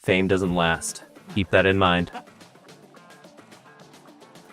Fame doesn't last. Keep that in mind.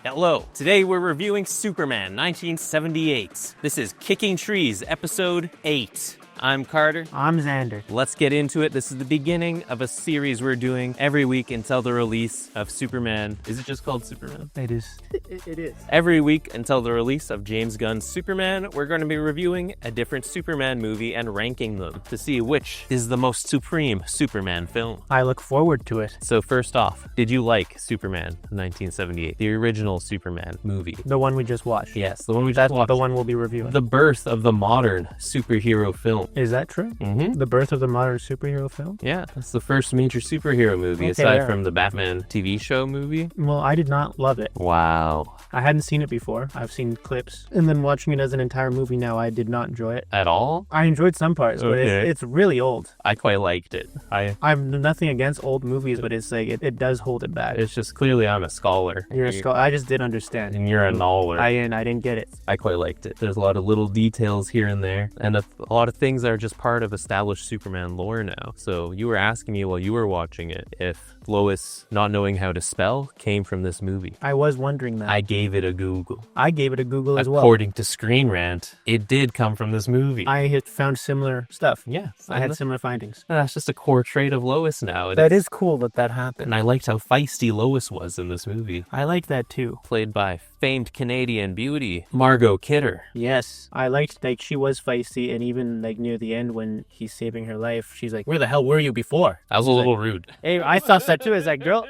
Hello. Today we're reviewing Superman 1978. This is Kicking Trees, episode 8. I'm Carter. I'm Xander. Let's get into it. This is the beginning of a series we're doing every week until the release of Superman. Is it just called Superman? It is. It is. Every week until the release of James Gunn's Superman, we're going to be reviewing a different Superman movie and ranking them to see which is the most supreme Superman film. I look forward to it. So first off, did you like Superman 1978, the original Superman movie? The one we just watched. Yes, the one we just That's watched. the one we'll be reviewing. The birth of the modern superhero film. Is that true? Mm-hmm. The birth of the modern superhero film? Yeah, that's the first major superhero movie, Okay, aside yeah. from the Batman TV show movie. Well, I did not love it. Wow. I hadn't seen it before. I've seen clips. And then watching it as an entire movie now, I did not enjoy it. At all? I enjoyed some parts, but Okay. it's really old. I quite liked it. I'm nothing against old movies, but it's like, it does hold it back. It's just clearly I'm a scholar. You're a scholar. I just didn't understand. And you're a knower. I didn't get it. I quite liked it. There's a lot of little details here and there, and a lot of things that are just part of established Superman lore now. So you were asking me while you were watching it if Lois not knowing how to spell came from this movie. I was wondering that. I gave it a Google. I gave it a Google as well. According to Screen Rant, it did come from this movie. I had found similar stuff. Yeah, I had similar findings. that's just a core trait of Lois now. That is cool that happened. And I liked how feisty Lois was in this movie. I liked that too. Played by famed Canadian beauty, Margot Kidder. Yes, I liked she was feisty, and even near the end when he's saving her life, she's like, "Where the hell were you before?" That was a little rude. Hey, I thought that too. As that girl,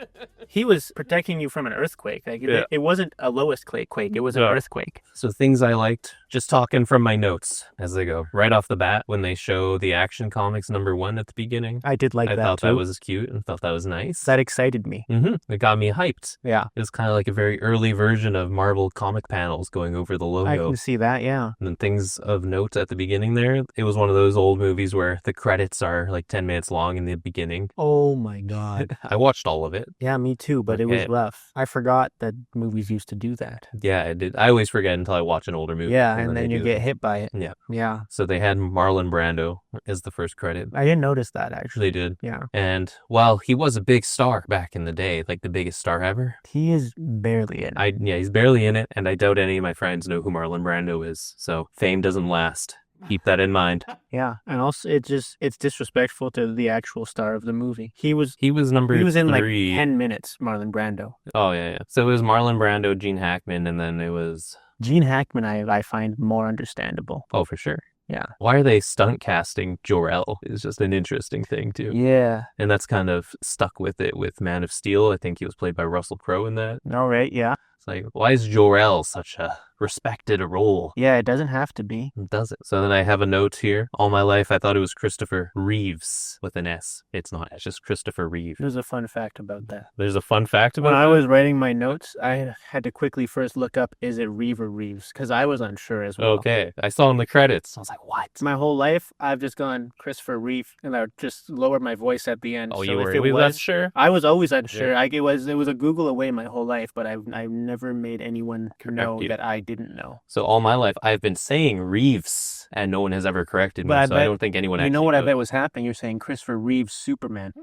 he was protecting you from an earthquake. It wasn't a Lois quake. It was an earthquake. So things I liked, just talking from my notes as they go. Right off the bat, when they show the Action Comics #1 at the beginning, I did like I that thought too. that was cute and thought that was nice. That excited me. It got me hyped. Yeah, It was kind of like a very early version of Marvel comic panels going over the logo. I can see that. Yeah. And then things of note at the beginning there, it was one of those old movies where the credits are like 10 minutes long in the beginning. Oh my god. I watched all of it. Yeah, me too. But it was Okay. rough. I forgot that movies used to do that. Yeah, I did. I always forget until I watch an older movie. Yeah, and then they you do get it. hit by it. Yeah. Yeah. So they had Marlon Brando as the first credit. I didn't notice that actually. They did. Yeah. And while he was a big star back in the day, like the biggest star ever, He is barely in it. he's barely in it, and I doubt any of my friends know who Marlon Brando is. So fame doesn't last. Keep that in mind. Yeah, and also it's disrespectful to the actual star of the movie. He was number in 3. 10 minutes, Marlon Brando. Oh yeah. So it was Marlon Brando, Gene Hackman, and then it was Gene Hackman I find more understandable. oh for sure. Yeah. Why are they stunt casting Jor-El is just an interesting thing too. Yeah. And that's kind of stuck with it with Man of Steel. I think he was played by Russell Crowe in that. All right, yeah. It's like, why is Jor-El such a respected role? Yeah, it doesn't have to be. It doesn't. So then I have a note here. All my life I thought it was Christopher Reeves with an S. It's not. It's just Christopher Reeve. There's a fun fact about that. There's a fun fact about When I that? was writing my notes, I had to quickly first look up, is it Reeve or Reeves? Because I was unsure as well. Okay. I saw in the credits. I was like, what? My whole life, I've just gone Christopher Reeve, and I would just lower my voice at the end. Oh, So you if were it really was, unsure? I was always unsure. Yeah. It was a Google away my whole life, but I've never made anyone know you. that I didn't know. So all my life I've been saying Reeves, and no one has ever corrected me. But I So I bet- don't think anyone You actually know what I knows. bet was happening? You're saying Christopher Reeve's Superman.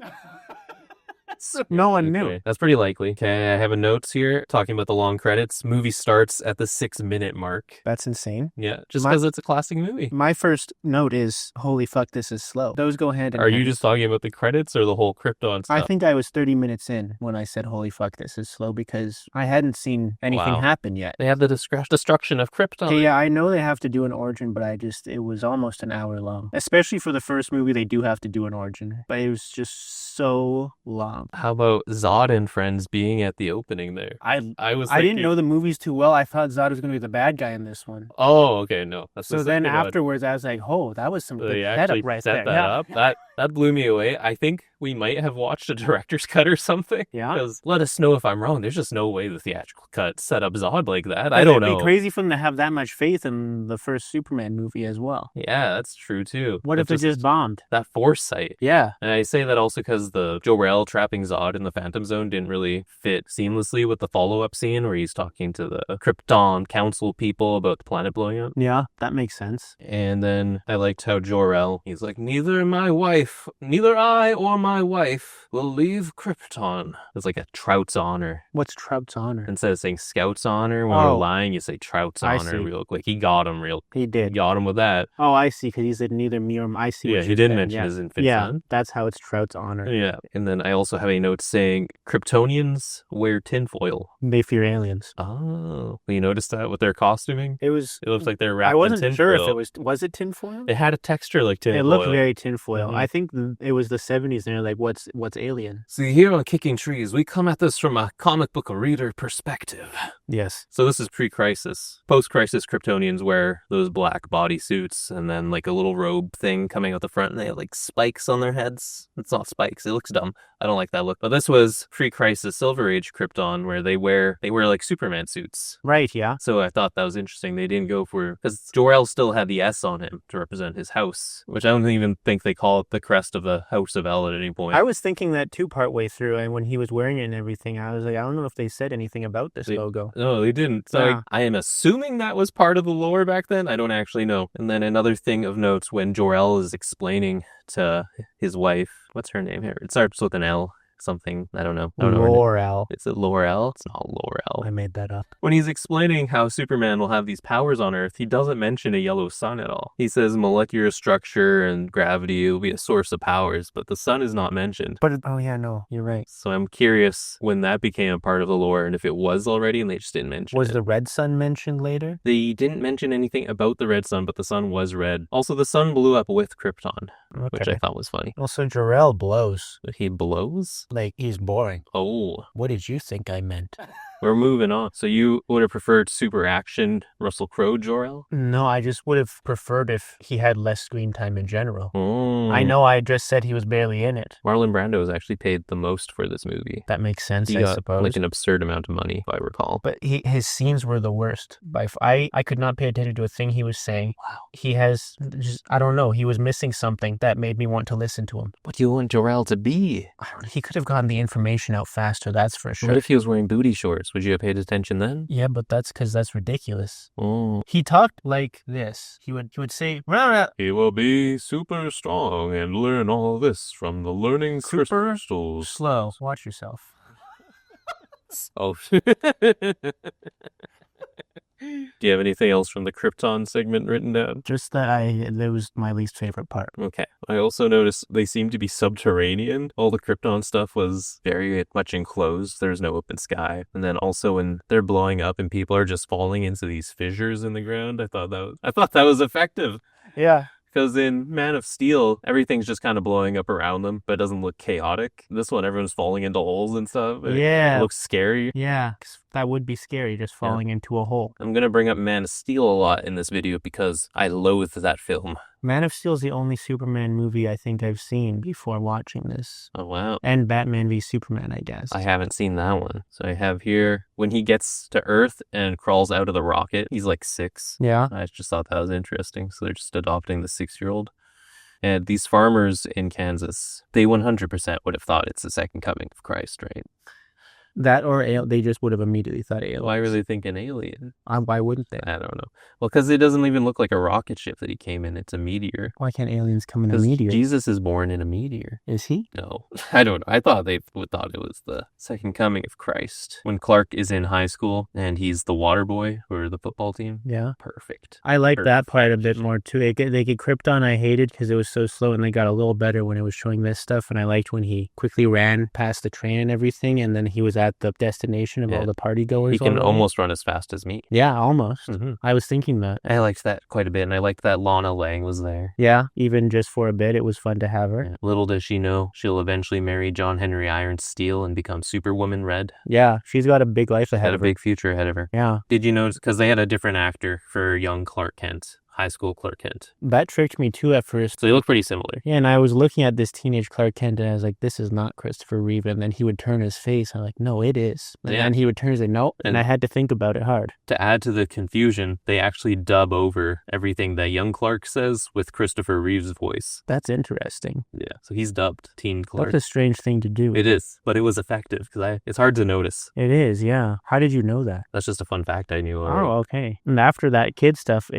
No one knew. Okay, that's pretty likely. Okay, I have a notes here talking about the long credits. Movie starts at the 6-minute mark. That's insane. Yeah, just My- because it's a classic movie. My first note is, holy fuck, this is slow. Those go hand in Are hand. you just talking about the credits or the whole Krypton stuff? I think I was 30 minutes in when I said, holy fuck, this is slow, because I hadn't seen anything Wow. happen yet. They have the destruction of Krypton. Okay, yeah, I know they have to do an origin, but it was almost an hour long. Especially for the first movie, they do have to do an origin, but it was just so long. How about Zod and friends being at the opening there? I was. I didn't thinking- know the movies too well. I thought Zod was going to be the bad guy in this one. Oh, okay, no. That's So the then second one. afterwards, I was like, oh, that was some good They setup actually right set there. that Yeah. up. That blew me away. I think we might have watched a director's cut or something. Yeah. Because let us know if I'm wrong. There's just no way the theatrical cut set up Zod like that. I But don't it'd know. be crazy for them to have that much faith in the first Superman movie as well. Yeah, that's true too. What if That's they just bombed? that foresight? Yeah. And I say that also because the Jor-El trapping Zod in the Phantom Zone didn't really fit seamlessly with the follow-up scene where he's talking to the Krypton Council people about the planet blowing up. Yeah, that makes sense. And then I liked how Jor-El, he's like, neither my wife neither I or my wife will leave Krypton. It's like a Trout's honor. What's Trout's honor? Instead of saying Scout's honor when we're Oh. lying, you say Trout's I honor see. real quick. He got him real. He He did. got him with that. Oh, I see, because he said neither me or I see. Yeah, what he you're did saying, mention yeah. his infant Yeah, son. that's how it's Trout's honor. Yeah, and then I also have a note saying Kryptonians wear tinfoil. They fear aliens. Oh, well, you noticed that with their costuming? It was. It looks like they're wrapped I wasn't in sure tinfoil. if it was it tinfoil? It had a texture like tinfoil. It looked very tinfoil. Mhm. I think it was the 70s, and they're like, what's alien? See, here on Kicking Trees, we come at this from a comic book reader perspective. Yes. So this is pre-crisis. Post-crisis, Kryptonians wear those black bodysuits and then like a little robe thing coming out the front, and they have like spikes on their heads. It's not spikes. It looks dumb. I don't like that look. But this was pre-crisis Silver Age Krypton, where they wear like Superman suits. Right, yeah. So I thought that was interesting. They didn't go for, because Jor-El still had the S on him to represent his house, which I don't even think they call it the crest of the House of El at any point. I was thinking that too partway through, and when he was wearing it and everything, I was like, I don't know if they said anything about this logo. No, they didn't. So Yeah. I am assuming that was part of the lore back then. I don't actually know. And then another thing of note, when Jor-El is explaining to his wife, what's her name here? It starts with an L. Something, I don't know. Laurel. Is it Laurel? It's not Laurel. I made that up. When he's explaining how Superman will have these powers on Earth, he doesn't mention a yellow sun at all. He says molecular structure and gravity will be a source of powers, but the sun is not mentioned. But, oh yeah, no, you're right. So I'm curious when that became a part of the lore, and if it was already and they just didn't mention Was it. the red sun mentioned later? They didn't mention anything about the red sun, but the sun was red. Also, the sun blew up with Krypton, which I thought was funny. Also, Jor-El blows. He blows? Like, he's boring. Oh, What did you think I meant? we're moving on. So you would have preferred super action Russell Crowe Jor-El? No, I just would have preferred if he had less screen time in general. Oh. I know I just said he was barely in it. Marlon Brando was actually paid the most for this movie. That makes sense, He I got suppose. like an absurd amount of money, if I recall. But his scenes were the worst. I could not pay attention to a thing he was saying. Wow. He has just, I don't know, he was missing something that made me want to listen to him. What do you want Jor-El to be? I don't know, he could have gotten the information out faster, that's for sure. What if he was wearing booty shorts? Would you have paid attention then? Yeah, but that's because that's ridiculous. Oh. He talked like this. He would say, rah, rah. He will be super strong and learn all this from the learning Super crystals. slow. Watch yourself. Oh. Do you have anything else from the Krypton segment written down? Just that that was my least favorite part. Okay. I also noticed they seem to be subterranean. All the Krypton stuff was very much enclosed. There's no open sky. And then also when they're blowing up and people are just falling into these fissures in the ground, I thought that was effective. Yeah. Because in Man of Steel, everything's just kind of blowing up around them, but it doesn't look chaotic. This one, everyone's falling into holes and stuff. It looks scary. Yeah. 'Cause that would be scary, just falling into a hole. I'm going to bring up Man of Steel a lot in this video because I loathe that film. Man of Steel is the only Superman movie I think I've seen before watching this. Oh, wow. And Batman v Superman, I guess. I haven't seen that one. So I have here, when he gets to Earth and crawls out of the rocket, he's like 6. Yeah. I just thought that was interesting. So they're just adopting the 6-year-old. And these farmers in Kansas, they 100% would have thought it's the second coming of Christ, right? That or they just would have immediately thought aliens. Why were they thinking alien? Why wouldn't they? I don't know. Well, because it doesn't even look like a rocket ship that he came in. It's a meteor. Why can't aliens come in a 'Cause meteor? Jesus is born in a meteor. Is he? No, I don't know. I thought they thought it was the second coming of Christ. When Clark is in high school and he's the water boy for the football team. Yeah. Perfect. I like that part a bit more too. They get Krypton I hated because it was so slow, and they got a little better when it was showing this stuff. And I liked when he quickly ran past the train and everything, and then he was at the destination of all the party goers. He can already. almost run as fast as me. Yeah, almost. Mm-hmm. I was thinking that. I liked that quite a bit, and I liked that Lana Lang was there. Yeah, even just for a bit, it was fun to have her. Yeah. Little does she know, she'll eventually marry John Henry Iron Steel and become Superwoman Red. Yeah, she's got a big life ahead Had a of her. big future ahead of her. Yeah. Did you notice, because they had a different actor for young Clark Kent, high school Clark Kent. That tricked me too at first. So they look pretty similar. Yeah, and I was looking at this teenage Clark Kent, and I was like, this is not Christopher Reeve. And then he would turn his face. I'm like, no, it is. And then he would turn his face, no. And I had to think about it hard. To add to the confusion, they actually dub over everything that young Clark says with Christopher Reeve's voice. That's interesting. Yeah, so he's dubbed Teen Clark. That's a strange thing to do. It is, but it was effective because it's hard to notice. It is, yeah. How did you know that? That's just a fun fact I knew. Oh, okay. And after that kid stuff,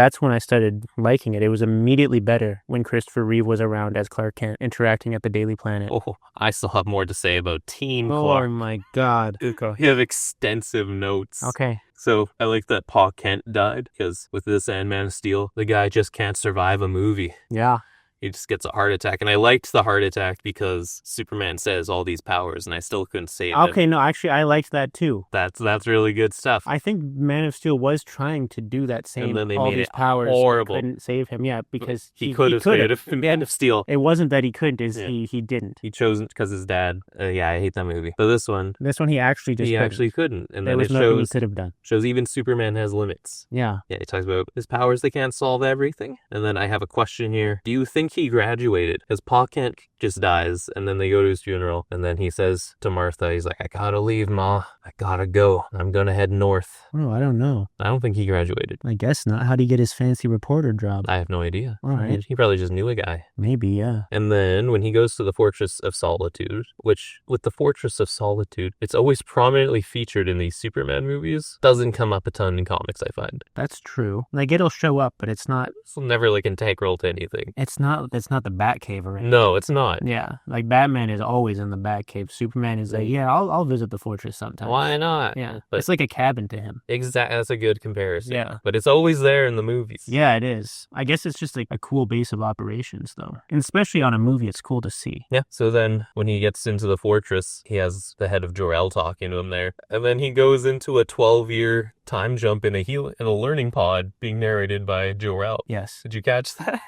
that's when I started liking it. It was immediately better when Christopher Reeve was around as Clark Kent interacting at the Daily Planet. Oh, I still have more to say about Teen Oh Clark. my God. You have extensive notes. Okay. So I like that Pa Kent died, because with this and Man of Steel, the guy just can't survive a movie. Yeah. He just gets a heart attack. And I liked the heart attack because Superman says all these powers, and I still couldn't save him. Okay, no, actually, I liked that too. That's really good stuff. I think Man of Steel was trying to do that same. And then they all made these it powers horrible. couldn't save him. Yeah, because he could have saved him. Man of Steel. It wasn't that he couldn't; Yeah. he didn't. He chose it because his dad. Yeah, I hate that movie. But this one, This one, he actually just he couldn't. actually couldn't. And There then was it nothing he shows could have done. even Superman has limits. Yeah. Yeah, he talks about his powers, they can't solve everything. And then I have a question here. Do you think he graduated? Because Pa Kent just dies, and then they go to his funeral, and then he says to Martha, he's like, I gotta leave, Ma. I gotta go. I'm gonna head north. Oh, I don't know. I don't think he graduated. I guess not. How would he get his fancy reporter job? I have no idea. All right. He probably just knew a guy. Maybe, yeah. And then when he goes to the Fortress of Solitude, which with the Fortress of Solitude, it's always prominently featured in these Superman movies. Doesn't come up a ton in comics, I find. That's true. Like, it'll show up, but it's not. It's never like integral to anything. It's not the Batcave or anything. No, it's not. Yeah, like Batman is always in the Batcave. Superman is like, yeah, I'll visit the fortress sometime. Why not? Yeah, But it's like a cabin to him. exactly, that's a good comparison. Yeah. But it's always there in the movies. Yeah, it is. I guess it's just like a cool base of operations, though. And especially on a movie, it's cool to see. Yeah. So then when he gets into the fortress, he has the head of Jor-El talking to him there. And then he goes into a 12-year time jump in a learning pod being narrated by Jor-El. Yes. Did you catch that?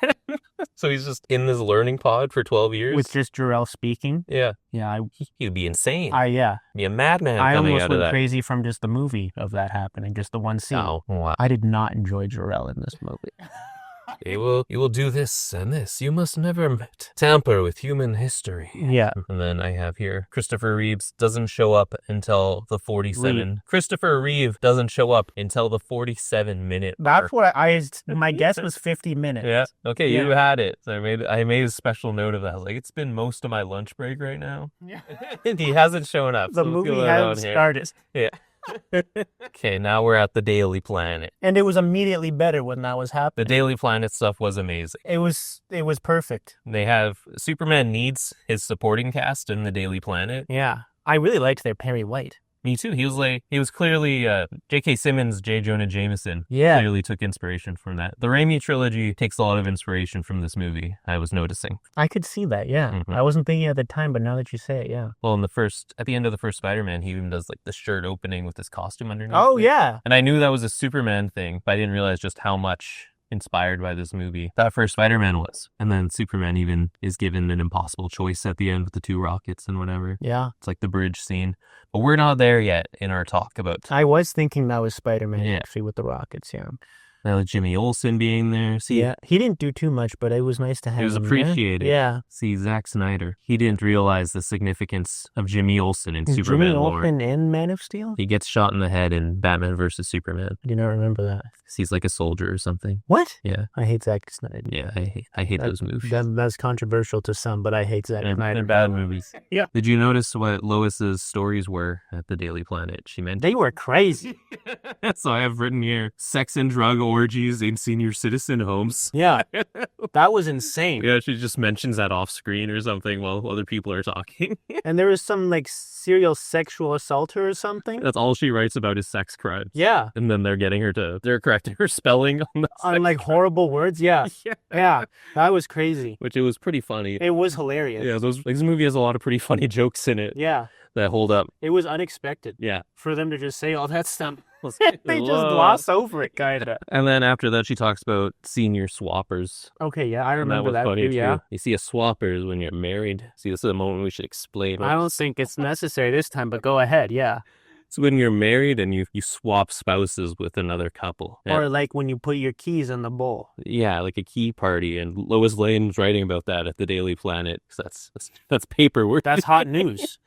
So he's just in this learning pod for 12 years? With just Jor-El speaking. Yeah. Yeah, He'd be insane. yeah. Be a madman I coming almost out of went that. crazy from just the movie of that happening, just the one scene. Oh, wow. I did not enjoy Jor-El in this movie. You will do this and this. You must never tamper with human history. Yeah. And then I have here, Christopher Reeves doesn't show up until the 47. Christopher Reeve doesn't show up until the 47-minute That's what my guess was 50 minutes. Yeah. Okay, Yeah. you had it. So I made a special note of that. I was like, it's been most of my lunch break right now. Yeah. And he hasn't shown up. The so movie feel it hasn't out here. started. Yeah. Okay, now we're at the Daily Planet. And it was immediately better when that was The happening. Daily Planet stuff was amazing. It was perfect. They have Superman needs his supporting cast in the Daily Planet. Yeah. I really liked their Perry White. Me too. He was clearly J.K. Simmons, J. Jonah Jameson. Yeah. Clearly took inspiration from that. The Raimi trilogy takes a lot of inspiration from this movie, I was noticing. I could see that, yeah. Mhm. I wasn't thinking at the time, but now that you say it, yeah. Well, at the end of the first Spider-Man, he even does like the shirt opening with his costume underneath. Oh, it. yeah. And I knew that was a Superman thing, but I didn't realize just how much inspired by this movie that first Spider-Man was. And then Superman even is given an impossible choice at the end with the 2 rockets and whatever. Yeah. It's like the bridge scene. But we're not there yet in our talk about I was thinking that was Spider-Man, Yeah. actually, with the rockets, yeah. Jimmy Olsen being there. See, Yeah. He didn't do too much, but it was nice to have it was him there. appreciated. Yeah. See, Zack Snyder, he didn't realize the significance of Jimmy Olsen in Is Superman Jimmy lore. Olsen in Man of Steel? He gets shot in the head in Batman vs. Superman. I do not remember that. 'Cause he's like a soldier or something. What? Yeah. I hate Zack Snyder. Yeah, I hate those movies. That's controversial to some, but I hate Zack Snyder. They're bad movies. Yeah. Did you notice what Lois's stories were at the Daily Planet? She meant They were crazy. so I have written here, sex and drug orgies in senior citizen homes. Yeah. That was insane. Yeah, she just mentions that off screen or something while other people are talking. And there was some like serial sexual assaulter or something. That's all she writes about is sex crimes. Yeah. And then they're correcting her spelling on the On like horrible words. Yeah. Yeah. Yeah. That was crazy. Which it was pretty funny. It was hilarious. Yeah, this movie has a lot of pretty funny jokes in it Yeah. that hold up. It was unexpected Yeah. for them to just say all that stuff. They They just gloss over it, kinda. And then after that, she talks about senior swappers. Okay, yeah, I And remember that funny too, yeah. You see a swapper when you're married. See, this is a moment we should explain. I don't think it's necessary this time, but go ahead, yeah. It's when you're married and you swap spouses with another couple. Or like when you put your keys in the bowl. Yeah, like a key party. And Lois Lane's writing about that at the Daily Planet. 'Cause that's paperwork. That's hot news.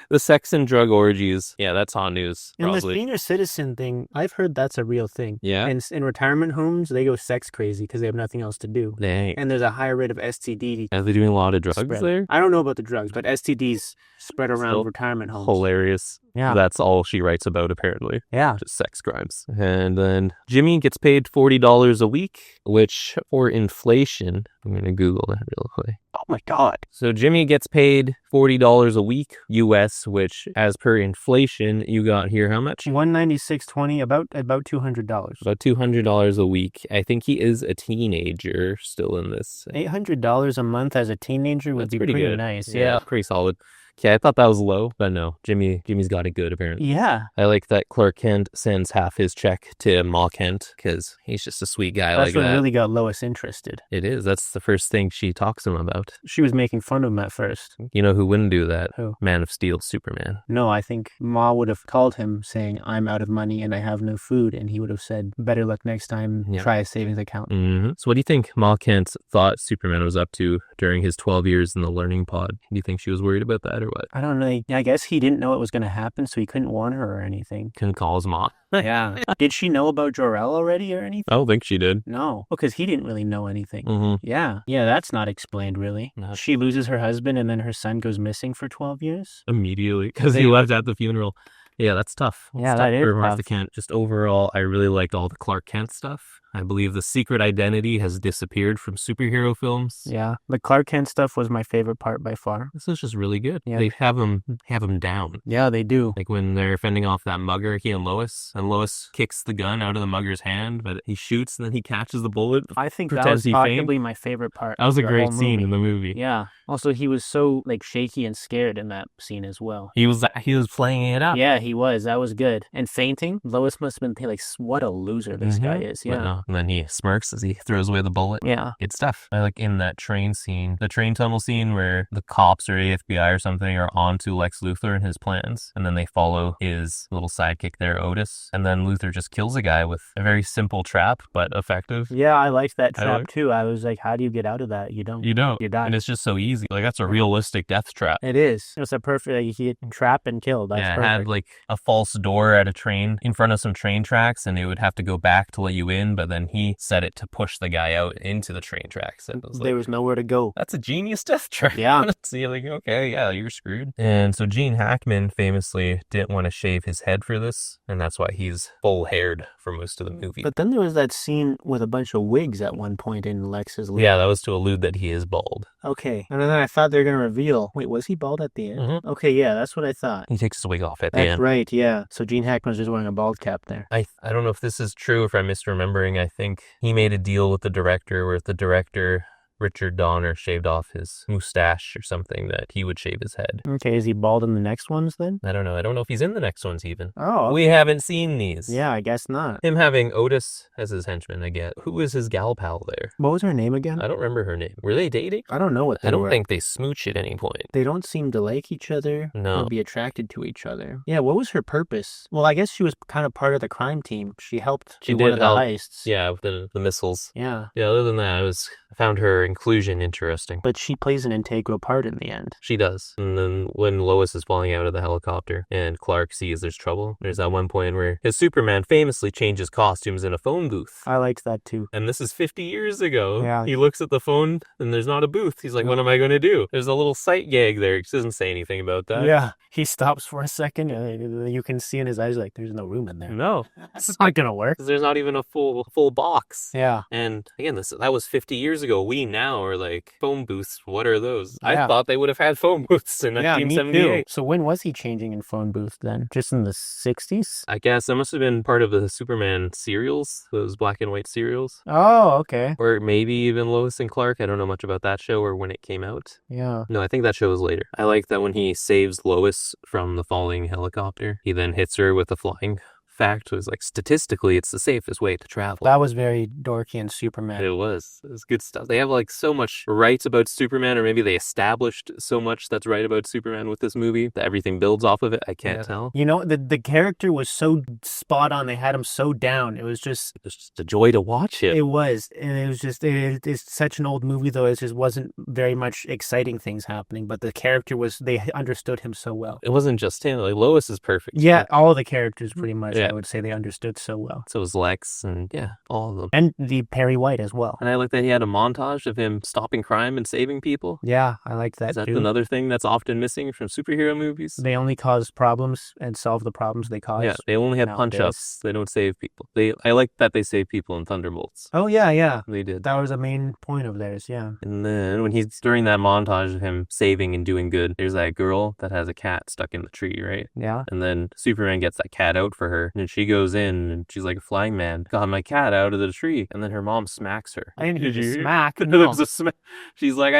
The sex and drug orgies. Yeah, that's hot news. And the Probably. senior citizen thing, I've heard that's a real thing. Yeah? And in retirement homes, they go sex crazy because they have nothing else to do. Dang. And there's a higher rate of STD Are they doing a lot of drugs spread. there? I don't know about the drugs, but STDs spread around Still retirement homes. Hilarious. Yeah. That's all she writes about, apparently. Yeah. Just sex crimes. And then Jimmy gets paid $40 a week, which for inflation, I'm going to Google that real quick. Oh my God. So Jimmy gets paid $40 a week US, which as per inflation, you got here how much? $196.20, about $200. About $200 a week. I think he is a teenager still in this. $800 a month as a teenager would That's be pretty pretty good. nice. Yeah, Yeah. pretty solid. Okay, I thought that was low, but no, Jimmy's got it good apparently. Yeah. I like that Clark Kent sends half his check to Ma Kent because he's just a sweet guy That's like what that. really got Lois interested. It is. That's the first thing she talks to him about. She was making fun of him at first. You know who wouldn't do that? Who? Man of Steel, Superman. No, I think Ma would have called him saying, I'm out of money and I have no food. And he would have said, better luck next time. Yeah. Try a savings account. Mm-hmm. So what do you think Ma Kent thought Superman was up to during his 12 years in the learning pod? Do you think she was worried about that or what? I don't know. I guess he didn't know it was going to happen, so he couldn't warn her or anything. Couldn't call his mom. Yeah. Did she know about Jor-El already or anything? I don't think she did. No, because he didn't really know anything. Mm-hmm. Yeah. Yeah, that's not explained, really. No. She loses her husband and then her son goes missing for 12 years? Immediately, because he They- left at the funeral. Yeah, that's tough. Yeah, It's that tough is for Martha tough. Kent. Just overall, I really liked all the Clark Kent stuff. I believe the secret identity has disappeared from superhero films. Yeah. The Clark Kent stuff was my favorite part by far. This is just really good. Yeah. They have him down. Yeah, they do. Like when they're fending off that mugger, he and Lois kicks the gun out of the mugger's hand, but he shoots and then he catches the bullet. I think that Pretends was he possibly my favorite part. That was a of the great whole scene movie. in the movie. Yeah. Also, he was so like shaky and scared in that scene as well. He was playing it up. Yeah, he was. That was good. And fainting, Lois must have been like, what a loser this guy is. But Yeah. no. And then he smirks as he throws away the bullet. Yeah. Good stuff. I like in that train scene, the train tunnel scene where the cops or FBI or something are on to Lex Luthor and his plans. And then they follow his little sidekick there, Otis. And then Luthor just kills a guy with a very simple trap, but effective. Yeah, I liked that I trap like- too. I was like, how do you get out of that? You don't. You don't. You die. And it's just so easy. Like that's a realistic death trap. It is. It was a perfect, like, he trap and kill. That's Yeah, it perfect. had like a false door at a train in front of some train tracks and it would have to go back to let you in, but then he set it to push the guy out into the train tracks. And it was like, There was nowhere to go. that's a genius death trap. Yeah. So you're like, okay, yeah, you're screwed. And so Gene Hackman famously didn't want to shave his head for this, and that's why he's full haired for most of the movie. But then there was that scene with a bunch of wigs at one point in Lex's life. Yeah, that was to allude that he is bald. Okay. And then I thought they were going to reveal. Wait, was he bald at the end? Mhm. Okay, yeah, that's what I thought. He takes his wig off at the That's end. right, yeah. So Gene Hackman's just wearing a bald cap there. I don't know if this is true, if I'm misremembering. I think he made a deal with the director where the director, Richard Donner, shaved off his mustache or something, that he would shave his head. Okay, is he bald in the next ones then? I don't know. I don't know if he's in the next ones even. Oh, We haven't seen these. yeah, I guess not. Him having Otis as his henchman, I get. Who was his gal pal there? What was her name again? I don't remember her name. Were they dating? I don't know what they I don't were. think they smooch at any point. They don't seem to like each other No. or be attracted to each other. Yeah, what was her purpose? Well, I guess she was kind of part of the crime team. She helped She do one did of the help. heists. Yeah, with the missiles. Yeah, Yeah, other than that, I found her inclusion interesting. but she plays an integral part in the end. She does. And then when Lois is falling out of the helicopter and Clark sees there's trouble, there's that one point where his Superman famously changes costumes in a phone booth. I liked that too. And this is 50 years ago. Yeah. He looks at the phone and there's not a booth. He's like, what am I going to do? There's a little sight gag there. He doesn't say anything about that. Yeah, he stops for a second and you can see in his eyes like there's no room in there. No. It's not gonna work. 'Cause there's not even a full box. Yeah. And again, that was 50 years ago. We now are like, phone booths, what are those? I Yeah. thought they would have had phone booths in Yeah, me too. 1978. So when was he changing in phone booth then? Just in the 60s? I guess that must have been part of the Superman serials, those black and white serials. Oh, okay. Or maybe even Lois and Clark. I don't know much about that show or when it came out. Yeah. No, I think that show was later. I like that when he saves Lois from the falling helicopter, he then hits her with a flying fact. It was like, statistically, it's the safest way to travel. That was very dorky and Superman. It was good stuff. They have like so much right about Superman, or maybe they established so much that's right about Superman with this movie that everything builds off of it. I can't tell. You know, the character was so spot on. They had him so down. It was just, It's just a joy to watch it. it was. And it was just, it's such an old movie though. It just wasn't very much exciting things happening. But the character was, they understood him so well. It wasn't just him. Like Lois is perfect. Yeah, all the characters pretty much. Yeah, I would say they understood so well. So was Lex, and all of them. And the Perry White as well. And I like that he had a montage of him stopping crime and saving people. Yeah, I liked that Is that too. another thing that's often missing from superhero movies? They only cause problems and solve the problems they cause. Yeah, they only have nowadays. punch-ups. They don't save people. I like that they save people in Thunderbolts. Oh, yeah. They did. That was a main point of theirs, yeah. And then when he's during that montage of him saving and doing good, there's that girl that has a cat stuck in the tree, right? Yeah. And then Superman gets that cat out for her, and she goes in, and she's like, a flying man got my cat out of the tree. And then her mom smacks her. I didn't hear Did you the hear? smack. There No. was a smack. She's like,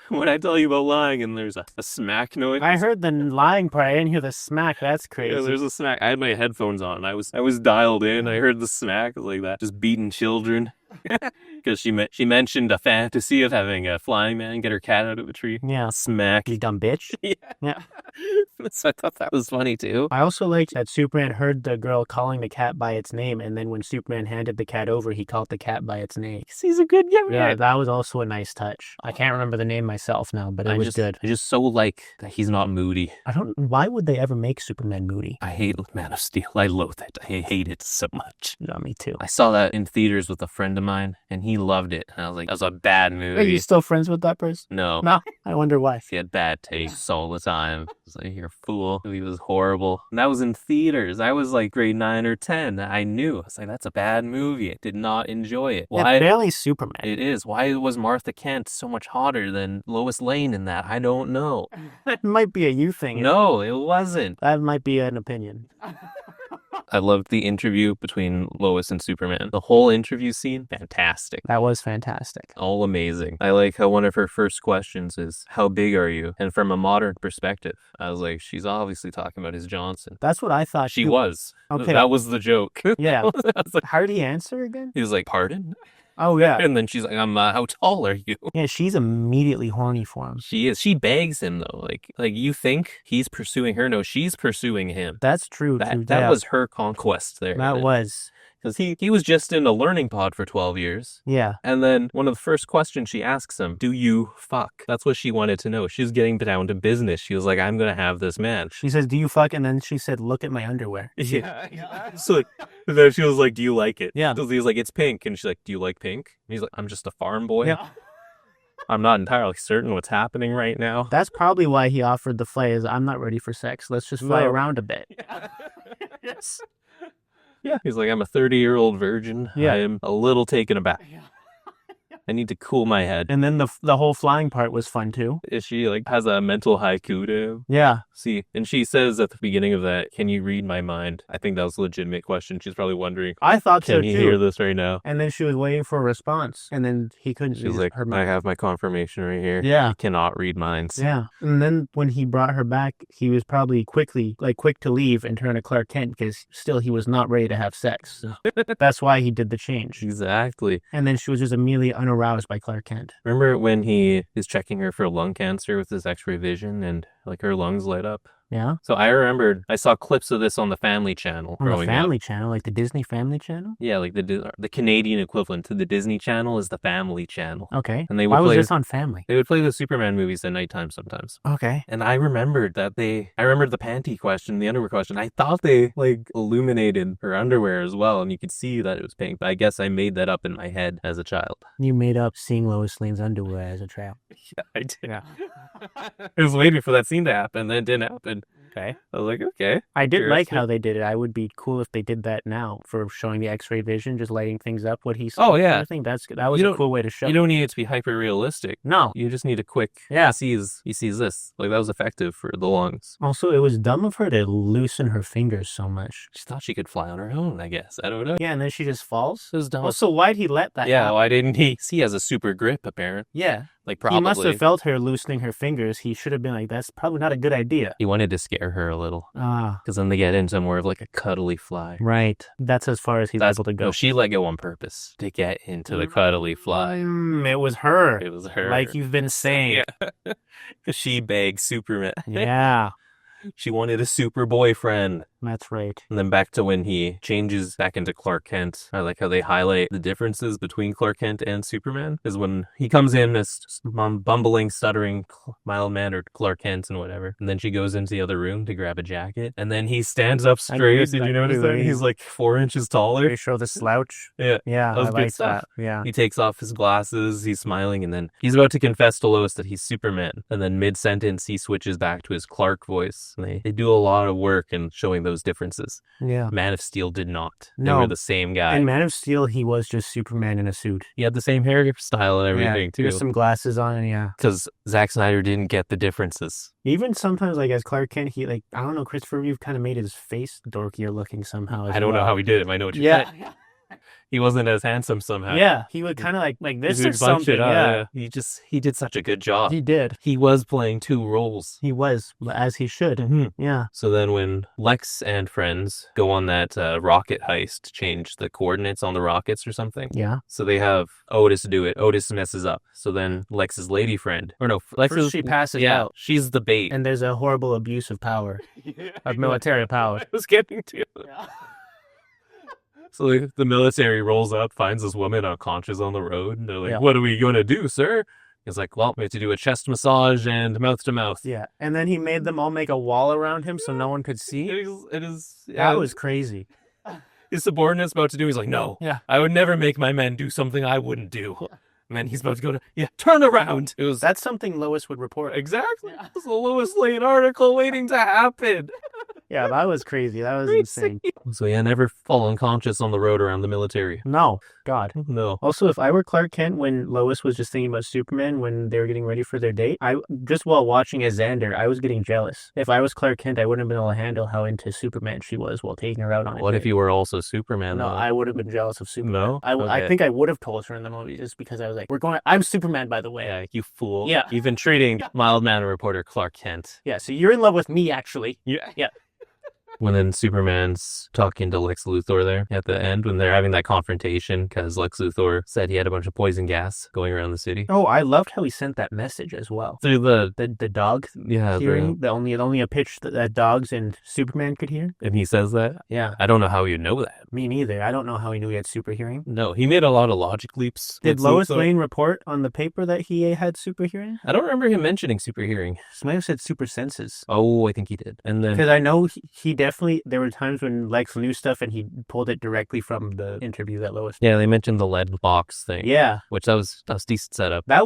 when I tell you about lying, and there's a smack noise. I heard the lying part. I didn't hear the smack. That's crazy. Yeah, there's a smack. I had my headphones on. I was dialed in. I heard the smack like that, just beating children. Because she mentioned a fantasy of having a flying man get her cat out of a tree. Yeah. Smack. You dumb bitch. Yeah. So I thought that was funny too. I also liked that Superman heard the girl calling the cat by its name, and then when Superman handed the cat over, he called the cat by its name. He's a good guy. Yeah, that was also a nice touch. I can't remember the name myself now, but it was good. I just so like that he's not moody. Why would they ever make Superman moody? I hate Man of Steel. I loathe it. I hate it so much. No, me too. I saw that in theaters with a friend of mine, and he loved it. And I was like, that was a bad movie. Are you still friends with that person? No. No? I wonder why. He had bad tastes all the time. I was like, you're a fool. He was horrible. And that was in theaters. I was like grade 9 or 10. I knew. I was like, that's a bad movie. I did not enjoy it. Why? It's barely Superman. It is. Why was Martha Kent so much hotter than Lois Lane in that? I don't know. That might be a you thing. No, it wasn't. That might be an opinion. I loved the interview between Lois and Superman. The whole interview scene, fantastic. That was fantastic. All amazing. I like how one of her first questions is, how big are you? And from a modern perspective, I was like, she's obviously talking about his Johnson. That's what I thought. She was. Okay. That was the joke. Yeah. I was like, how did he answer again? he was like, pardon? Oh, yeah. And then she's like, how tall are you? Yeah, she's immediately horny for him. She is. She begs him, though. Like you think he's pursuing her. No, she's pursuing him. That's true. That was her conquest there. That was. Because he was just in a learning pod for 12 years. Yeah. And then one of the first questions she asks him, do you fuck? That's what she wanted to know. She was getting down to business. She was like, I'm going to have this man. She says, do you fuck? And then she said, look at my underwear. Yeah. So then she was like, do you like it? Yeah. So he was like, it's pink. And she's like, do you like pink? And he's like, I'm just a farm boy. Yeah. I'm not entirely certain what's happening right now. That's probably why he offered the fly is, I'm not ready for sex. Let's just fly around a bit. Yes. Yeah. He's like, I'm a 30-year-old virgin. Yeah. I am a little taken aback. I need to cool my head. And then the whole flying part was fun too. She like has a mental haiku to him. Yeah. See, and she says at the beginning of that, can you read my mind? I think that was a legitimate question. She's probably wondering, I thought so too. Can you hear this right now? And then she was waiting for a response. And then he couldn't. She's like, I have my confirmation right here. Yeah. You cannot read minds. Yeah. And then when he brought her back, he was probably quick to leave and turn to Clark Kent because still he was not ready to have sex. So that's why he did the change. Exactly. And then she was just immediately unaroused by Clark Kent. Remember when he is checking her for lung cancer with his X-ray vision and like her lungs light up? Yeah. So I remembered, I saw clips of this on the Family Channel On growing the Family up. Channel, like the Disney Family Channel? Yeah, like the Canadian equivalent to the Disney Channel is the Family Channel. Okay. And they would Why was play, this on Family? They would play the Superman movies at nighttime sometimes. Okay. And I remembered that I remembered the panty question, the underwear question. I thought they like illuminated her underwear as well, and you could see that it was pink. But I guess I made that up in my head as a child. You made up seeing Lois Lane's underwear as a child. Yeah, I did. Yeah. I was waiting for that scene to happen, and then it didn't happen. Okay. I was like, okay. I did Curious. like how they did it. I would be cool if they did that now for showing the X-ray vision, just lighting things up. What he said. Oh, yeah. I think that was a cool way to show. You don't need it to be hyper realistic. No. You just need a quick. Yeah. He sees this. Like that was effective for the lungs. Also, it was dumb of her to loosen her fingers so much. She thought she could fly on her own. I guess I don't know. Yeah, and then she just falls. It was dumb. Also, why'd he let that? Yeah. happen? Why didn't he? He has a super grip, apparently. Yeah. Like probably. He must have felt her loosening her fingers. He should have been like, that's probably not a good idea. He wanted to scare her a little. Ah. Because then they get into more of like a cuddly fly. Right. That's as far as he's able to go. No, she let go on purpose to get into the cuddly fly. It was her. It was her. Like you've been saying. Yeah. Because she begged Superman. Yeah. She wanted a super boyfriend. That's right. And then back to when he changes back into Clark Kent. I like how they highlight the differences between Clark Kent and Superman. Is when he comes in as bumbling, stuttering, mild-mannered Clark Kent and whatever. And then she goes into the other room to grab a jacket. And then he stands up straight. Did you notice that? He's like 4 inches taller. They show the slouch. Yeah. Yeah, That was I good like stuff. that. Yeah. He takes off his glasses, he's smiling, and then he's about to confess to Lois that he's Superman. And then mid-sentence, he switches back to his Clark voice. And they do a lot of work in showing those differences. Yeah. Man of Steel did not. They No. were the same guy. In Man of Steel, he was just Superman in a suit. He had the same hairstyle and everything, too. Just some glasses on, yeah. Because Zack Snyder didn't get the differences. Even sometimes, like, as Clark Kent, he, like, I don't know, Christopher Reeve kind of made his face dorkier looking somehow. I don't know how he did it. I know what you meant. He wasn't as handsome somehow. Yeah, he would kind of like this He or would bunch something. it up, Yeah. He did such a good job. He did. He was playing 2 roles. He was, as he should. Mhm. Yeah. So then when Lex and friends go on that rocket heist to change the coordinates on the rockets or something. Yeah. So they have Otis do it. Otis messes up. So then Lex's lady friend, or no, First she passes out. she's the bait. And there's a horrible abuse of power, of military power. I was getting to. So the military rolls up, finds this woman unconscious on the road, and they're like, "What are we going to do, sir?" He's like, "Well, we have to do a chest massage and mouth to mouth." Yeah. And then he made them all make a wall around him so no one could see. It is. That was crazy. His subordinate's about to do. He's like, "No, Yeah. I would never make my men do something I wouldn't do." And then he's about to go to, turn around. It was That's something Lois would report. exactly. It was a Lois Lane article waiting to happen. Yeah, that was crazy. That was insane. So never fall unconscious on the road around the military. No, God. No. Also, if I were Clark Kent when Lois was just thinking about Superman when they were getting ready for their date, just while watching as Xander, I was getting jealous. If I was Clark Kent, I wouldn't have been able to handle how into Superman she was while taking her out on a What date. if you were also Superman? No, though? I would have been jealous of Superman. No? I Okay. think I would have told her in the movie just because I was like, I'm Superman, by the way. Yeah, you fool. Yeah. You've been treating mild-mannered reporter Clark Kent. Yeah, so you're in love with me, actually. Yeah. Yeah. When then Superman's talking to Lex Luthor there at the end when they're having that confrontation because Lex Luthor said he had a bunch of poison gas going around the city. Oh, I loved how he sent that message as well. Through the The dog yeah, hearing, the only a pitch that dogs and Superman could hear. and he says that. Yeah. I don't know how you know that. Me neither. I don't know how he knew he had super hearing. No, he made a lot of logic leaps. Did Lex Lois Luthor. Lane report on the paper that he had super hearing? I don't remember him mentioning super hearing. She might have said super senses. Oh, I think he did. And then Because I know he definitely, there were times when Lex knew stuff and he pulled it directly from the interview that Lois did. yeah, they mentioned the lead box thing. Yeah. Which that was decent setup. That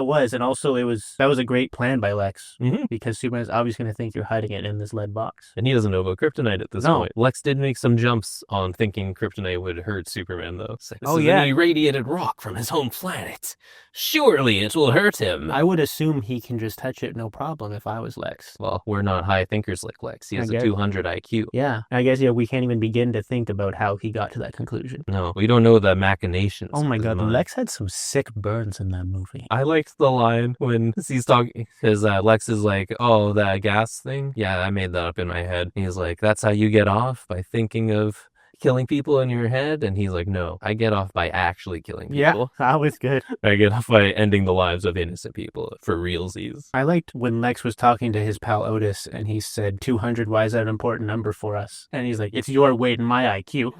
was, and also that was a great plan by Lex Mhm. because Superman's obviously going to think you're hiding it in this lead box. And he doesn't know about kryptonite at this No. point. Lex did make some jumps on thinking kryptonite would hurt Superman, though. It's like, this Oh, is yeah. an irradiated rock from his home planet. Surely it will hurt him. I would assume he can just touch it no problem if I was Lex. Well, we're not high thinkers like Lex. He has I a guess. 200 IQ. Yeah, I guess we can't even begin to think about how he got to that conclusion. No, we don't know the machinations. Oh my of his God, mind. Lex had some sick burns in that movie. I liked the line when he's talking, because Lex is like, "Oh, that gas thing? Yeah, I made that up in my head." He's like, "That's how you get off, by thinking of killing people in your head?" And he's like, "No, I get off by actually killing people. Yeah, that was good. I get off by ending the lives of innocent people for realsies." I liked when Lex was talking to his pal Otis and he said, 200, why is that an important number for us? And he's like, it's your weight and my IQ.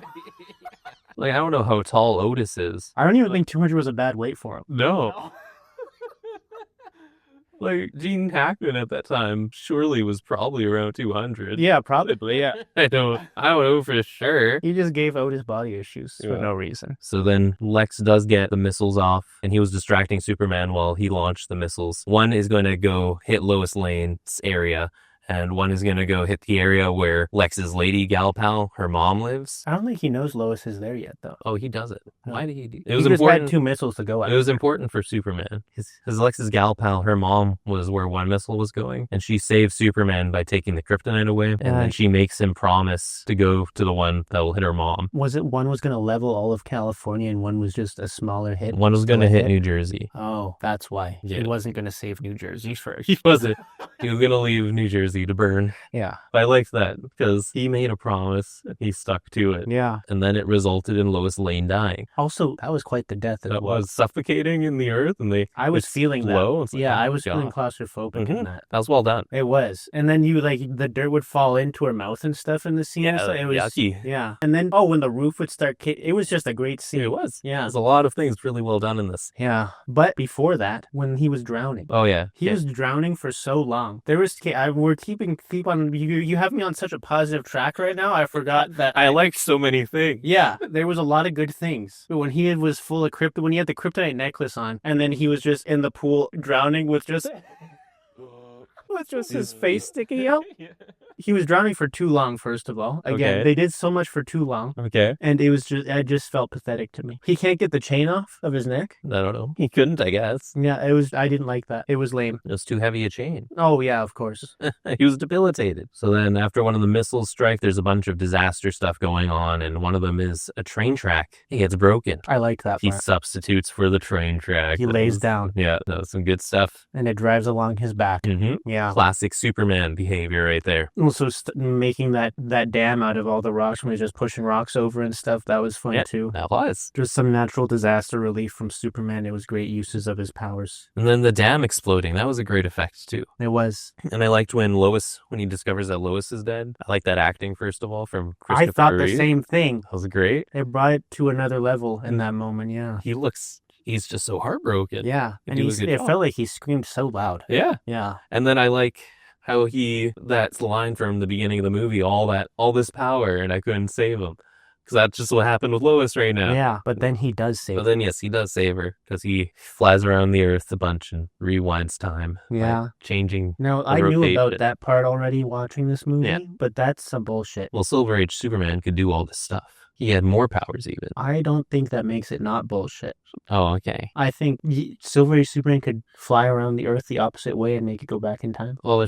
Like, I don't know how tall Otis is. I don't even think 200 was a bad weight for him. No. Like, Gene Hackman at that time surely was probably around 200. Yeah, probably, yeah. I don't know for sure. He just gave Otis body issues for Yeah. no reason. So then Lex does get the missiles off, and he was distracting Superman while he launched the missiles. One is going to go hit Lois Lane's area, and one is going to go hit the area where Lex's lady gal pal, her mom, lives. I don't think he knows Lois is there yet, though. Oh, he does it. No. Why did he do it? He Was just important. had 2 missiles to go at. It was important for Superman. His Lex's gal pal, her mom, was where one missile was going, and she saved Superman by taking the kryptonite away, and then she makes him promise to go to the one that will hit her mom. Was it one was going to level all of California and one was just a smaller hit? One was going to Still a hit New Jersey. Oh, that's why. He Yeah. wasn't going to save New Jersey first. He wasn't. He was going to leave New Jersey easy to burn. Yeah. I like that because he made a promise and he stuck to it. Yeah. And then it resulted in Lois Lane dying. Also, that was quite the death as That well. was suffocating in the earth, and I was feeling that. It's like, Yeah, oh I my was feeling God. claustrophobic in that. That was well done. It was. And then you like the dirt would fall into her mouth and stuff in the scene. Yeah, So it was yucky. Yeah. And then when the roof would start it was just a great scene. It was. Yeah. There's a lot of things really well done in this. Yeah. But before that, when he was drowning. Oh yeah. He was drowning for so long. We're keep on you have me on such a positive track right now. I forgot that I like so many things. Yeah, there was a lot of good things. But when he was full of when he had the kryptonite necklace on, and then he was just in the pool drowning with just his face sticking out. He was drowning for too long, first of all. Again, Okay. they did so much for too long. Okay. And it just felt pathetic to me. He can't get the chain off of his neck. I don't know. He couldn't, I guess. Yeah, I didn't like that. It was lame. It was too heavy a chain. Oh, yeah, of course. He was debilitated. So then after one of the missiles strike, there's a bunch of disaster stuff going on, and one of them is a train track. It gets broken. I like that He part. substitutes for the train track. He lays down. Yeah, that was some good stuff. And it drives along his back. Mm-hmm. Yeah. Classic Superman behavior right there. Also, making that dam out of all the rocks when he was just pushing rocks over and stuff, that was fun too. That was. Just some natural disaster relief from Superman. It was great uses of his powers. And then the dam exploding. That was a great effect too. It was. And I liked when he discovers that Lois is dead. I like that acting, first of all, from Christopher I thought Reeve. the same thing. That was great. It brought it to another level in that moment, yeah. He's just so heartbroken. Yeah. He And do a good it job. felt like he screamed so loud. Yeah. Yeah. And then I like how that's the line from the beginning of the movie, all this power, and I couldn't save him. Because that's just what happened with Lois right now. Yeah, but then he does save But then, yes, he does save her, because he flies around the earth a bunch and rewinds time. by Yeah. changing. Now, the I knew about rotation. that part already watching this movie, Yeah. but that's some bullshit. Well, Silver Age Superman could do all this stuff. He had more powers even. I don't think that makes it not bullshit. Oh, okay. I think Silver Age Superman could fly around the Earth the opposite way and make it go back in time. Well,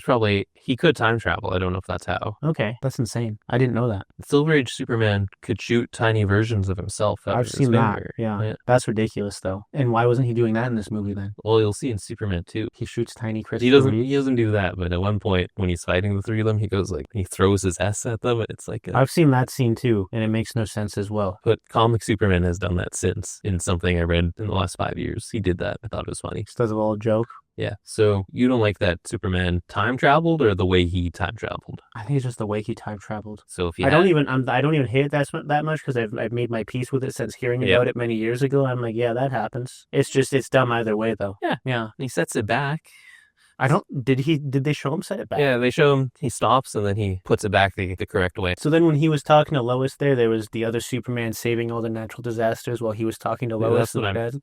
he could time travel. I don't know if that's how. Okay, that's insane. I didn't know that. Silver Age Superman could shoot tiny versions of himself out I've of his seen that. finger. Yeah, that's ridiculous though. And why wasn't he doing that in this movie then? Well, you'll see in Superman 2. He shoots tiny He Christopher Reeve. doesn't do that, but at one point when he's fighting the three of them, he goes he throws his S at them, and it's like I've seen that scene too, and it makes no sense as well. But comic Superman has done that since in something I read in the last 5 years. He did that. I thought it was funny. Just as a little joke. Yeah. So you don't like that Superman time traveled, or the way he time traveled? I think it's just the way he time traveled. So if you I don't even hate it that much because I've made my peace with it since hearing about it many years ago. I'm like, yeah, that happens. It's dumb either way though. Yeah. He sets it back. Did they show him set it back? Yeah, they show him, he stops, and then he puts it back the correct way. So then when he was talking to Lois there was the other Superman saving all the natural disasters while he was talking to Yeah, Lois.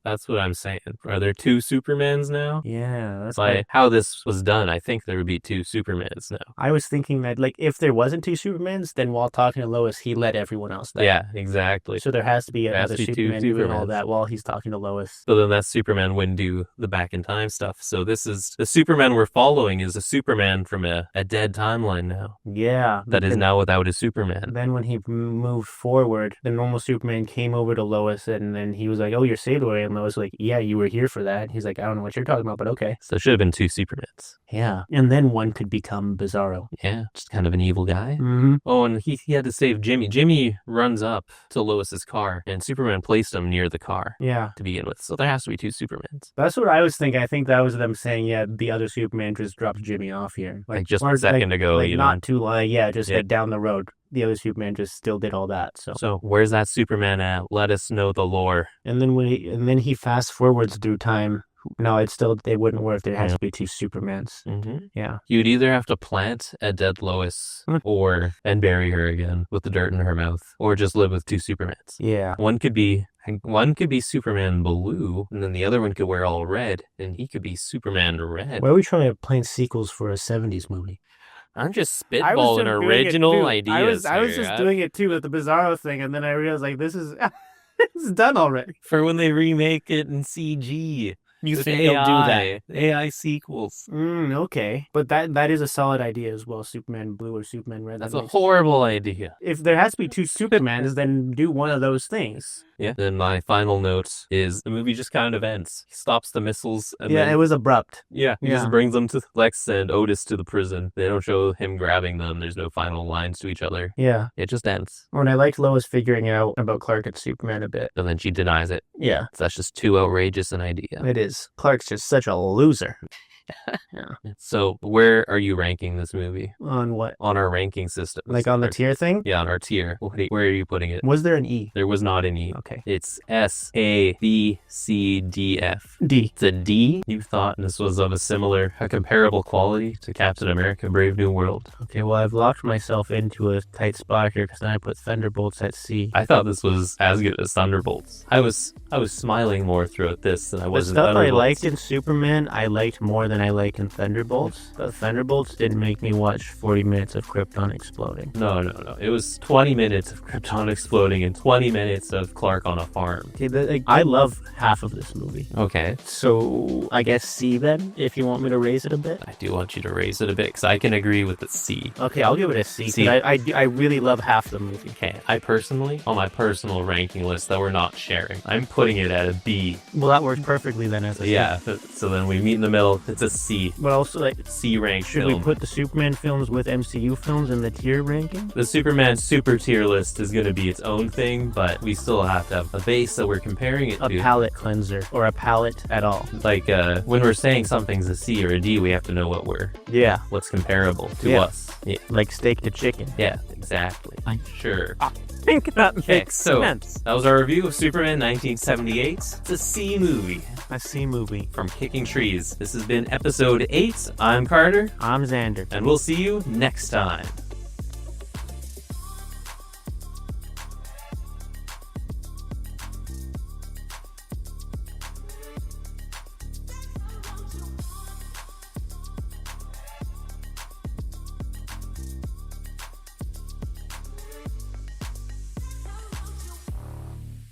that's what I'm saying. Are there two Supermans now? Yeah, that's By how this was done, I think there would be two Supermans now. I was thinking that, like, if there wasn't two Supermans, then while talking to Lois, he let everyone else die. Yeah, exactly. So there has to be There has another to be two Superman doing all Supermans. that while he's talking to Lois. So then that Superman wouldn't do the back in time stuff. So this is the Superman we're following is a Superman from a dead timeline now. Yeah. That is now without a Superman. Then when he moved forward, the normal Superman came over to Lois and then he was like, oh, you're saved away. And Lois was like, yeah, you were here for that. He's like, I don't know what you're talking about, but okay. So it should have been two Supermans. Yeah. And then one could become Bizarro. Yeah, just kind of an evil guy. Mm-hmm. Oh, and he had to save Jimmy. Jimmy runs up to Lois's car, and Superman placed him near the car Yeah. to begin with. So there has to be two Supermans. That's what I was thinking. I think that was them saying, yeah, the other Superman just dropped Jimmy off here. Like just or a second ago, Like you not know. too long. Yeah, just Yeah. like down the road. The other Superman just still did all that. So where's that Superman at? Let us know the lore. And then he fast forwards through time. No, it wouldn't work. There has to be two Supermans. Mm-hmm. Yeah. You'd either have to plant a dead Lois and bury her again with the dirt in her mouth, or just live with two Supermans. Yeah. One could be Superman blue, and then the other one could wear all red, and he could be Superman red. Why are we trying to plan sequels for a 70s movie? I'm just spitballing original ideas. I was just doing it too with the Bizarro thing, and then I realized like this is it's done already. for when they remake it in CG. You With think they'll do that? AI sequels. Okay, but that is a solid idea as well. Superman Blue or Superman Red. That's a horrible idea. If there has to be two Supermans, then do one of those things. Yeah. Then my final note is the movie just kind of ends. He stops the missiles. And Yeah, then, it was abrupt. yeah, he just brings them to Lex and Otis to the prison. They don't show him grabbing them. There's no final lines to each other. Yeah. It just ends. When I liked Lois figuring out about Clark and Superman a bit. And then she denies it. Yeah. That's just too outrageous an idea. It is. Clark's just such a loser. Yeah. So where are you ranking this movie? On what? On our ranking system. Like on the tier thing? Yeah, on our tier. Where are you putting it? Was there an E? There was not an E. Okay. It's S, A, B, C, D, F. D. It's a D. You thought this was of a comparable quality to Captain America Brave New World. Okay, well, I've locked myself into a tight spot here because then I put Thunderbolts at C. I thought this was as good as Thunderbolts. I was smiling more throughout this than I was in The stuff Thunderbolts. I liked in Superman, I liked more than I liked in Thunderbolts. But Thunderbolts didn't make me watch 40 minutes of Krypton exploding. No. It was 20 minutes of Krypton exploding and 20 minutes of Clark on a farm. Okay, I love half of this movie. Okay. So, I guess C then, if you want me to raise it a bit. I do want you to raise it a bit because I can agree with the C. Okay, I'll give it a C. C. I really love half the movie. Okay, I personally, on my personal ranking list that we're not sharing, I'm putting it at a B. Well, that works perfectly then as a C. Yeah, so then we meet in the middle. It's a C. But also, like, C rank should film. we put the Superman films with MCU films in the tier ranking? The Superman super tier list is going to be its own thing, but we still have to have a base that we're comparing it A to. palette cleanser, or a palette at all. Like, when we're saying something's a C or a D, we have to know what's comparable to Yeah. us. Yeah, Like steak to chicken. yeah, exactly. Sure. I think that Okay, makes so sense. that was our review of Superman 1978. It's a C movie A C movie. from Kicking Trees. This has been episode 8. I'm Carter, I'm Xander. and we'll see you next time.